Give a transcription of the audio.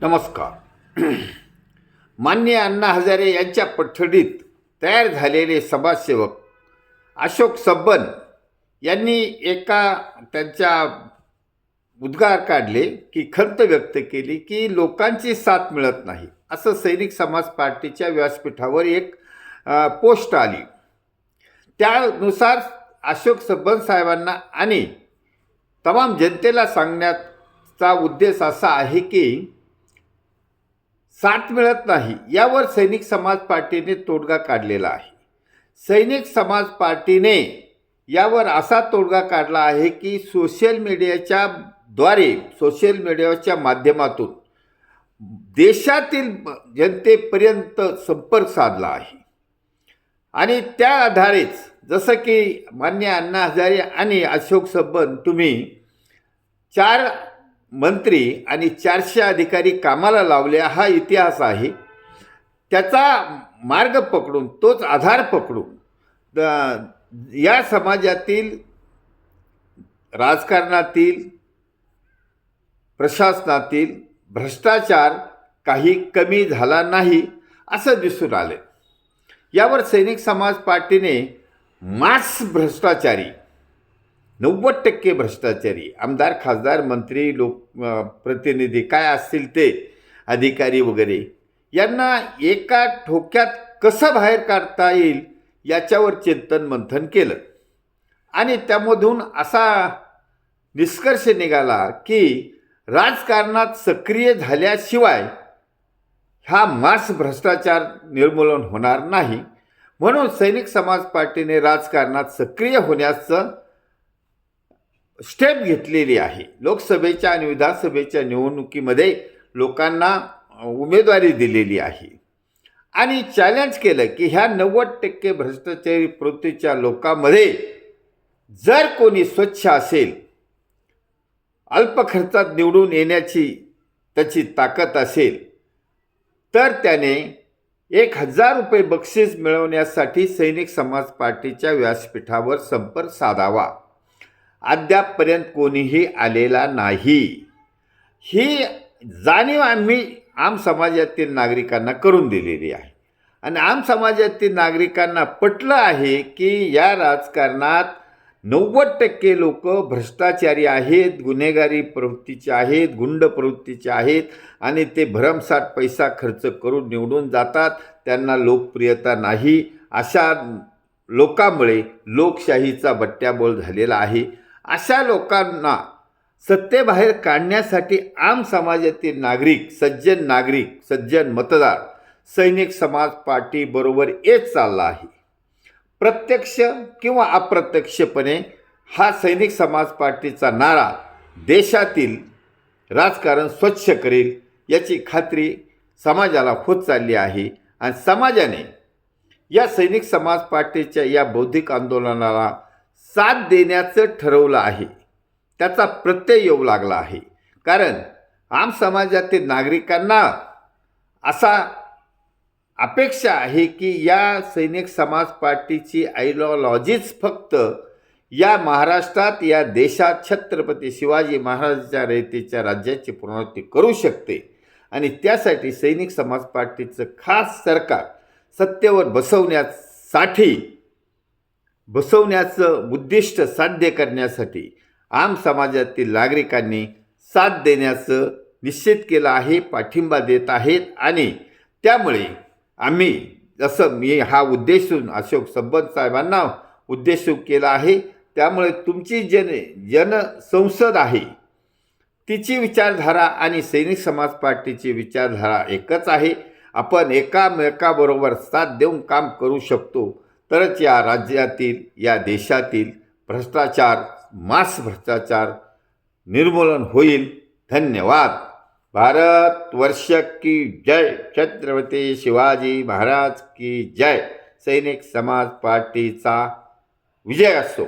नमस्कार. माननीय अण्णा हजारे यांच्या पठडीत तयार झालेले समाजसेवक अशोक सब्बन यांनी एका त्यांच्या उद्गार काढले की खंत व्यक्त केली की लोकांची साथ मिळत नाही. असं सैनिक समाज पार्टीच्या व्यासपीठावर एक पोस्ट आली. त्यानुसार अशोक सब्बन साहेबांना आणि तमाम जनतेला सांगण्याचा उद्देश असा आहे की साथ मिळत नाही यावर सैनिक समाज पार्टीने तोडगा काढलेला आहे. सैनिक समाज पार्टीने यावर असा तोडगा काढला आहे की सोशल मीडियाच्या माध्यमातून देशातील जनतेपर्यंत संपर्क साधला आहे आणि त्या आधारेच जसं की माननीय अण्णा हजारे आणि अशोक सब्बन तुम्ही 4 मंत्री आणि 400 अधिकारी कामाला लावले हा इतिहास आहे. त्याचा मार्ग पकडून तोच आधार पकडून या समाजातील राजकारणातील प्रशासनातील भ्रष्टाचार काही कमी झाला नाही असं दिसून आले. यावर सैनिक समाज पार्टीने मास भ्रष्टाचारी 90% भ्रष्टाचारी आमदार खासदार मंत्री प्रतिनिधी काय असतील ते अधिकारी वगैरे यांना एका ठोक्यात कसं बाहेर काढता येईल याच्यावर चिंतन मंथन केलं आणि त्यामधून असा निष्कर्ष निघाला की राजकारणात सक्रिय झाल्याशिवाय हा मास भ्रष्टाचार निर्मूलन होणार नाही. म्हणून सैनिक समाज पार्टीने राजकारणात सक्रिय होण्याचं स्टेप घेतलेली आहे. लोकसभेच्या आणि विधानसभेच्या निवडणुकीमध्ये लोकांना उमेदवारी दिलेली आहे आणि चॅलेंज केलं की ह्या 90% भ्रष्टाचारी प्रवृत्तीच्या लोकांमध्ये जर कोणी स्वच्छ असेल, अल्प खर्चात निवडून येण्याची त्याची ताकद असेल तर त्याने 1000 रुपये बक्षीस मिळवण्यासाठी सैनिक समाज पार्टीच्या व्यासपीठावर संपर्क साधावा. अद्यापपर्यंत कोणीही आलेला नाही. ही जाणीव आम्ही आम समाजातील नागरिकांना करून दिलेली आहे आणि आम समाजातील नागरिकांना पटलं आहे की या राजकारणात 90% लोक भ्रष्टाचारी आहेत, गुन्हेगारी प्रवृत्तीचे आहेत, गुंड प्रवृत्तीचे आहेत आणि ते भरमसाठ पैसा खर्च करून निवडून जातात. त्यांना लोकप्रियता नाही. अशा लोकांमुळे लोकशाहीचा बट्ट्याबोळ झालेला आहे. अशा लोकांना सत्तेबाहेर काढण्यासाठी आम समाजातील नागरिक, सज्जन मतदार सैनिक समाज पार्टीबरोबर येत चालला आहे. प्रत्यक्ष किंवा अप्रत्यक्षपणे हा सैनिक समाज पार्टीचा नारा देशातील राजकारण स्वच्छ करेल याची खात्री समाजाला होत चालली आहे आणि समाजाने या सैनिक समाज पार्टीच्या या बौद्धिक आंदोलनाला साथ देण्याचं ठरवलं आहे. त्याचा प्रत्यय येऊ लागला आहे. कारण आम समाजातील नागरिकांना असा अपेक्षा आहे की या सैनिक समाज पार्टीची आयडिओलॉजीच फक्त या महाराष्ट्रात, या देशात छत्रपती शिवाजी महाराजांच्या रयतेच्या राज्याची पुनरावृत्ती करू शकते आणि त्यासाठी सैनिक समाज पार्टीचं खास सरकार सत्तेवर बसवण्याचं उद्दिष्ट साध्य करण्यासाठी आम समाजातील नागरिकांनी साथ देण्याचं निश्चित केलं आहे, पाठिंबा देत आहेत आणि त्यामुळे आम्ही मी हा उद्देशून अशोक सब्बन साहेबांना उद्देशून केला आहे. त्यामुळे तुमची जनसंसद आहे तिची विचारधारा आणि सैनिक समाज पार्टीची विचारधारा एकच आहे. आपण एकामेकाबरोबर साथ देऊन काम करू शकतो तरच या राज्यातील, या देशातील मास भ्रष्टाचार निर्मूलन होईल. धन्यवाद. भारत वर्ष की जय. छत्रपती शिवाजी महाराज की जय. सैनिक समाज पार्टीचा विजय असो.